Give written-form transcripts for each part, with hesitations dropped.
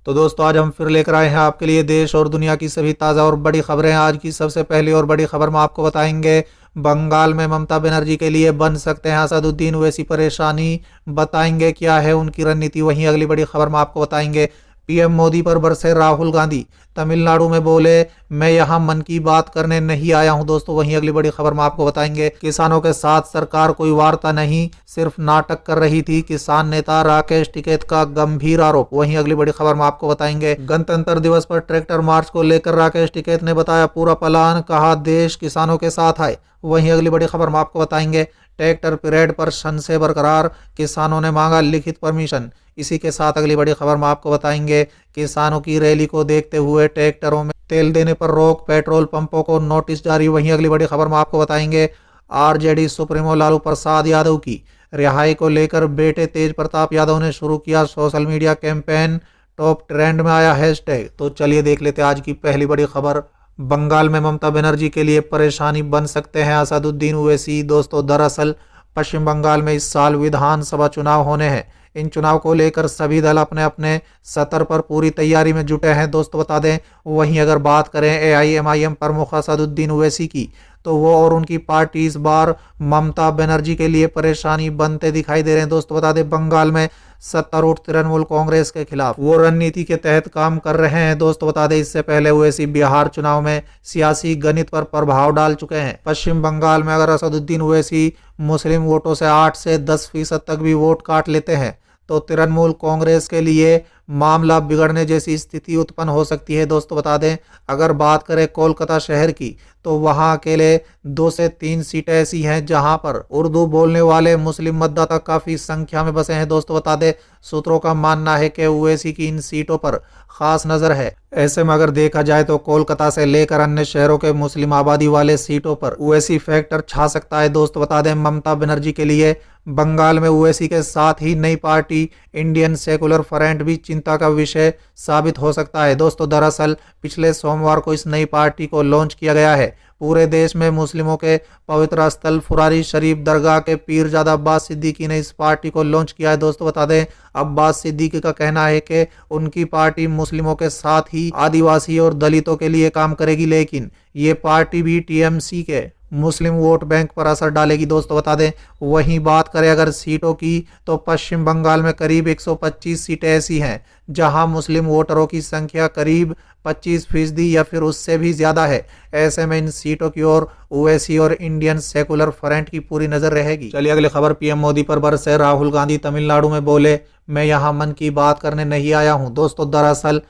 तो दोस्तों आज हम फिर लेकर आए हैं आपके लिए देश और दुनिया की सभी ताज़ा और बड़ी खबरें। आज की सबसे पहली और बड़ी खबर में आपको बताएंगे बंगाल में ममता बनर्जी के लिए बन सकते हैं असदुद्दीन ओवैसी परेशानी। बताएंगे क्या है उनकी रणनीति। वहीं अगली बड़ी खबर में आपको बताएंगे पीएम मोदी पर बरसे राहुल गांधी। तमिलनाडु में बोले मैं यहां मन की बात करने नहीं आया हूं। दोस्तों वहीं अगली बड़ी खबर में आपको बताएंगे किसानों के साथ सरकार कोई वार्ता नहीं सिर्फ नाटक कर रही थी। किसान नेता राकेश टिकैत का गंभीर आरोप। वहीं अगली बड़ी खबर में आपको बताएंगे गणतंत्र दिवस पर ट्रैक्टर मार्च को लेकर राकेश टिकैत ने बताया पूरा प्लान, कहा देश किसानों के साथ आए। वहीं अगली बड़ी खबर में आपको बताएंगे ट्रैक्टर परेड पर संशय बरकरार, किसानों ने मांगा लिखित परमिशन। इसी के साथ अगली बड़ी खबर में आपको बताएंगे किसानों की रैली को देखते हुए ट्रैक्टरों में तेल देने पर रोक, पेट्रोल पंपों को नोटिस जारी। वहीं अगली बड़ी खबर में आपको बताएंगे आरजेडी सुप्रीमो लालू प्रसाद यादव की रिहाई को लेकर बेटे तेज प्रताप यादव ने शुरू किया social media campaign. Top trend में आया हैशटैग। तो चलिए देख लेते हैं आज की पहली बड़ी खबर। बंगाल में ममता बनर्जी के लिए परेशानी बन सकते हैं असदुद्दीन ओवैसी। दोस्तों दरअसल पश्चिम बंगाल में इस साल विधानसभा चुनाव होने हैं। इन चुनाव को लेकर सभी दल अपने अपने सतर पर पूरी तैयारी में जुटे हैं। दोस्तों बता दें वहीं अगर बात करें एआईएमआईएम प्रमुख असदुद्दीन ओवैसी की तो वो और उनकी पार्टी इस बार ममता बनर्जी के लिए परेशानी बनते दिखाई दे रहे हैं। दोस्तों बता दें बंगाल में सत्तारूढ़ तृणमूल कांग्रेस के खिलाफ वो रणनीति के तहत काम कर रहे हैं। दोस्तों बता दें इससे पहले ओवैसी बिहार चुनाव में सियासी गणित पर प्रभाव डाल चुके हैं। पश्चिम बंगाल में अगर असदुद्दीन ओवैसी मुस्लिम वोटों से 8 से 10% तक भी वोट काट लेते हैं तो तृणमूल कांग्रेस के लिए मामला बिगड़ने जैसी स्थिति उत्पन्न हो सकती है। दोस्तों बता दें अगर बात करें कोलकाता शहर की तो वहां अकेले 2 से 3 सीटें ऐसी हैं जहां पर उर्दू बोलने वाले मुस्लिम मतदाता काफी संख्या में बसे हैं। दोस्तों बता दें सूत्रों का मानना है कि ओवैसी की इन सीटों पर खास नजर है। ऐसे में अगर देखा जाए तो कोलकाता से लेकर अन्य शहरों के मुस्लिम आबादी वाले सीटों पर ओवैसी फैक्टर छा सकता है। दोस्तों बता दें ममता बनर्जी के लिए बंगाल में ओवैसी के साथ ही नई पार्टी इंडियन सेकुलर फ्रंट भी चिंता का विषय साबित हो सकता है। दोस्तों दरअसल पिछले सोमवार को इस नई पार्टी को लॉन्च किया गया है। पूरे देश में मुस्लिमों के पवित्र स्थल फुरारी शरीफ दरगाह के पीरजादा अब्बास सिद्दीकी ने इस पार्टी को लॉन्च किया है। दोस्तों बता दें अब्बास सिद्दीकी का कहना है कि उनकी पार्टी मुस्लिमों के साथ ही आदिवासी और दलितों के लिए काम करेगी, लेकिन ये पार्टी भी टीएमसी के मुस्लिम वोट बैंक पर असर डालेगी। दोस्तों बता दें वहीं बात करें अगर सीटों की तो पश्चिम बंगाल में करीब 125 सीटें ऐसी हैं जहां मुस्लिम वोटरों की संख्या करीब 25% या फिर उससे भी ज्यादा है। ऐसे में इन सीटों की ओर ओवैसी और इंडियन सेकुलर फ्रंट की पूरी नजर रहेगी। चलिए अगली खबर पीएम मोदी पर बरसे राहुल गांधी। तमिलनाडु में बोले मैं यहाँ मन की बात करने नहीं आया हूँ। दोस्तों दरअसल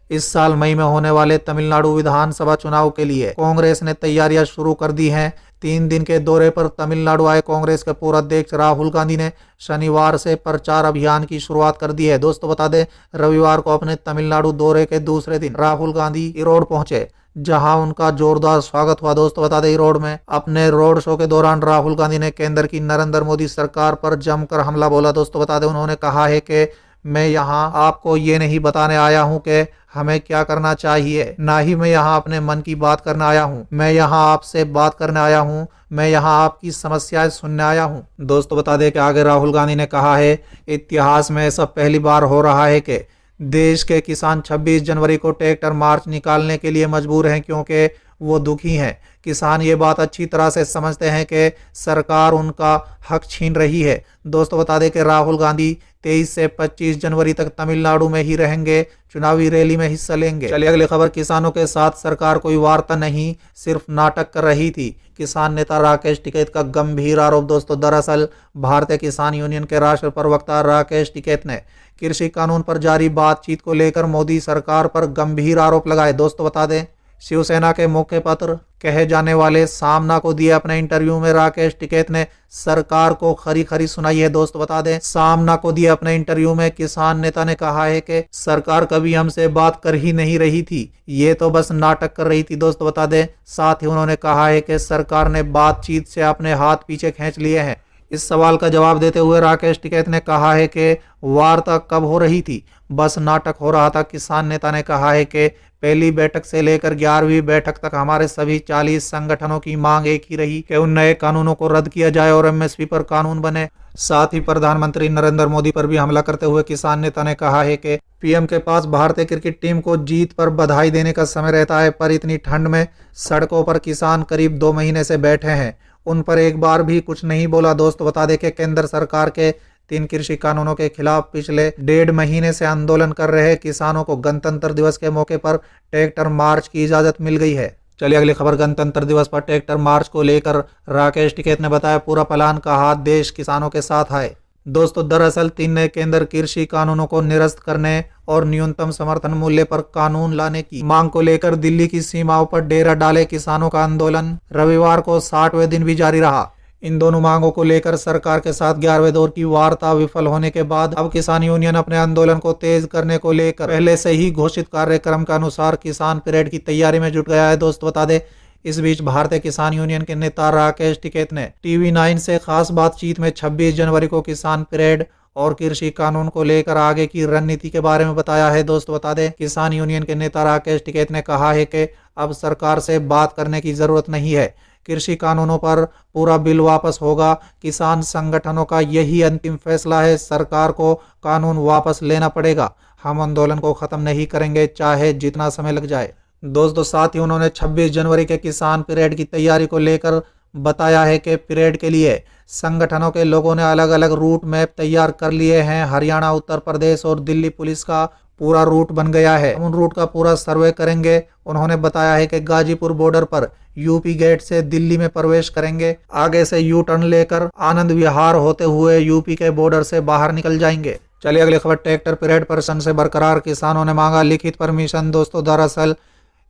इस साल मई में होने वाले तमिलनाडु विधानसभा चुनाव के लिए कांग्रेस ने तैयारियां शुरू कर दी हैं। 3 दिन के दौरे पर तमिलनाडु आए कांग्रेस के पूर्व अध्यक्ष राहुल गांधी ने शनिवार से प्रचार अभियान की शुरुआत कर दी है। दोस्तों बता दें रविवार को अपने तमिलनाडु दौरे के दूसरे दिन राहुल गांधी इरोड पहुंचे जहां उनका जोरदार स्वागत हुआ। दोस्तों बता दें इरोड में अपने रोड शो के दौरान राहुल गांधी ने केंद्र की नरेंद्र मोदी सरकार पर जमकर हमला बोला। दोस्तों बता दें उन्होंने कहा है कि मैं यहाँ आपको ये नहीं बताने आया हूँ कि हमें क्या करना चाहिए, ना ही मैं यहाँ अपने मन की बात करने आया हूँ। मैं यहाँ आपसे बात करने आया हूँ, मैं यहाँ आपकी समस्याएं सुनने आया हूँ। दोस्तों बता दें कि आगे राहुल गांधी ने कहा है इतिहास में ऐसा पहली बार हो रहा है कि देश के किसान 26 जनवरी को ट्रैक्टर मार्च निकालने के लिए मजबूर हैं क्योंकि वो दुखी हैं। किसान ये बात अच्छी तरह से समझते हैं कि सरकार उनका हक छीन रही है। दोस्तों बता दें कि राहुल गांधी 23 से 25 जनवरी तक तमिलनाडु में ही रहेंगे, चुनावी रैली में हिस्सा लेंगे। चलिए अगली खबर किसानों के साथ सरकार कोई वार्ता नहीं सिर्फ नाटक कर रही थी। किसान नेता राकेश टिकैत का गंभीर आरोप। दोस्तों दरअसल भारतीय किसान यूनियन के राष्ट्रीय प्रवक्ता राकेश टिकैत ने कृषि कानून पर जारी बातचीत को लेकर मोदी सरकार पर गंभीर आरोप लगाए। दोस्तों बता दें शिवसेना के मुख्य पत्र कहे जाने वाले सामना को दिए अपने इंटरव्यू में राकेश टिकैत ने सरकार को खरी खरी सुनाई है। दोस्तों बता दें सामना को दिए अपने इंटरव्यू में किसान नेता ने कहा है कि सरकार कभी हमसे बात कर ही नहीं रही थी, ये तो बस नाटक कर रही थी। दोस्तों बता दें साथ ही उन्होंने कहा है कि सरकार ने बातचीत से अपने हाथ पीछे खींच लिए हैं। इस सवाल का जवाब देते हुए राकेश टिकैत ने कहा है कि वार्ता कब हो रही थी, बस नाटक हो रहा था। किसान नेता ने कहा है कि पहली बैठक से लेकर 11वीं बैठक तक हमारे सभी 40 संगठनों की मांग एक ही रही कि उन नए कानूनों को रद्द किया जाए और एमएसपी पर कानून बने। साथ ही प्रधानमंत्री नरेंद्र मोदी पर भी हमला करते हुए किसान नेता ने कहा है कि पीएम के पास भारतीय क्रिकेट टीम को जीत पर बधाई देने का समय रहता है, पर इतनी ठंड में सड़कों पर किसान करीब 2 महीने से बैठे हैं, उन पर एक बार भी कुछ नहीं बोला। दोस्त बता दें कि केंद्र सरकार के 3 कृषि कानूनों के खिलाफ पिछले 1.5 महीने से आंदोलन कर रहे किसानों को गणतंत्र दिवस के मौके पर ट्रैक्टर मार्च की इजाजत मिल गई है। चलिए अगली खबर, गणतंत्र दिवस पर ट्रैक्टर मार्च को लेकर राकेश टिकैत ने बताया पूरा प्लान का हाथ देश किसानों के साथ है। दोस्तों, दरअसल 3 नए केंद्र कृषि कानूनों को निरस्त करने और न्यूनतम समर्थन मूल्य पर कानून लाने की मांग को लेकर दिल्ली की सीमाओं पर डेरा डाले किसानों का आंदोलन रविवार को 60वें दिन भी जारी रहा। इन दोनों मांगों को लेकर सरकार के साथ 11वें दौर की वार्ता विफल होने के बाद अब किसान यूनियन अपने आंदोलन को तेज करने को लेकर पहले से ही घोषित कार्यक्रम के अनुसार किसान परेड की तैयारी में जुट गया है। दोस्त बता दें, इस बीच भारतीय किसान यूनियन के नेता राकेश टिकैत ने TV9 से खास बातचीत में 26 जनवरी को किसान परेड और कृषि कानून को लेकर आगे की रणनीति के बारे में बताया है। दोस्त बता दें, किसान यूनियन के नेता राकेश टिकैत ने कहा है कि अब सरकार से बात करने की जरूरत नहीं है, कृषि कानूनों पर पूरा बिल वापस होगा। किसान संगठनों का यही अंतिम फैसला है, सरकार को कानून वापस लेना पड़ेगा। हम आंदोलन को खत्म नहीं करेंगे, चाहे जितना समय लग जाए। दोस्तों, साथ ही उन्होंने 26 जनवरी के किसान परेड की तैयारी को लेकर बताया है कि परेड के लिए संगठनों के लोगों ने अलग अलग रूट मैप तैयार कर लिए हैं। हरियाणा, उत्तर प्रदेश और दिल्ली पुलिस का पूरा रूट बन गया है, उन रूट का पूरा सर्वे करेंगे। उन्होंने बताया है कि गाजीपुर बॉर्डर पर यूपी गेट से दिल्ली में प्रवेश करेंगे, आगे से यू टर्न लेकर आनंद विहार होते हुए यूपी के बॉर्डर से बाहर निकल जाएंगे। चलिए अगली खबर, ट्रैक्टर परेड प्रदर्शन से बरकरार, किसानों ने मांगा लिखित परमिशन। दोस्तों, दरअसल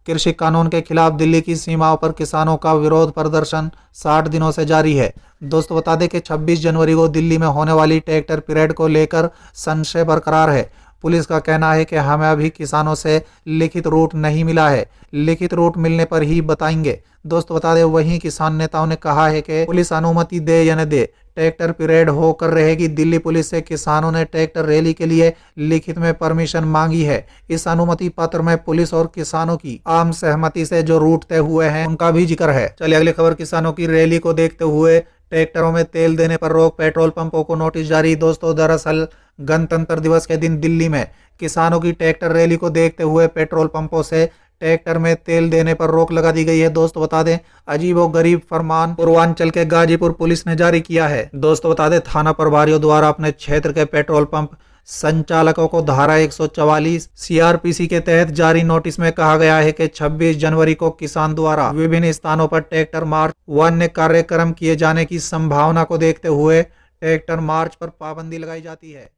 कृषि कानून के खिलाफ दिल्ली की सीमाओं पर किसानों का विरोध प्रदर्शन 60 दिनों से जारी है। दोस्तों, बता दें कि 26 जनवरी को दिल्ली में होने वाली ट्रैक्टर परेड को लेकर संशय बरकरार है। पुलिस का कहना है कि हमें अभी किसानों से लिखित रूट नहीं मिला है, लिखित रूट मिलने पर ही बताएंगे। दोस्तों, बता दें, वहीं किसान नेताओं ने कहा है कि पुलिस अनुमति दे या न दे, ट्रैक्टर परेड होकर रहेगी। दिल्ली पुलिस से किसानों ने ट्रैक्टर रैली के लिए लिखित में परमिशन मांगी है। इस अनुमति पत्र में पुलिस और किसानों की आम सहमति से जो रूट तय हुए हैं उनका भी जिक्र है। चलिए अगली खबर, किसानों की रैली को देखते हुए ट्रैक्टरों में तेल देने पर रोक, पेट्रोल पंपों को नोटिस जारी। दोस्तों, दरअसल गणतंत्र दिवस के दिन दिल्ली में किसानों की ट्रैक्टर रैली को देखते हुए पेट्रोल पंपों से ट्रैक्टर में तेल देने पर रोक लगा दी गई है। दोस्तों, बता दें, अजीबोगरीब फरमान पूर्वांचल के गाजीपुर पुलिस ने जारी किया है। दोस्तों, बता दें, थाना प्रभारियों द्वारा अपने क्षेत्र के पेट्रोल पंप संचालकों को धारा 144 CRPC के तहत जारी नोटिस में कहा गया है कि 26 जनवरी को किसान द्वारा विभिन्न स्थानों पर ट्रैक्टर मार्च व अन्य कार्यक्रम किए जाने की संभावना को देखते हुए ट्रैक्टर मार्च पर पाबंदी लगाई जाती है।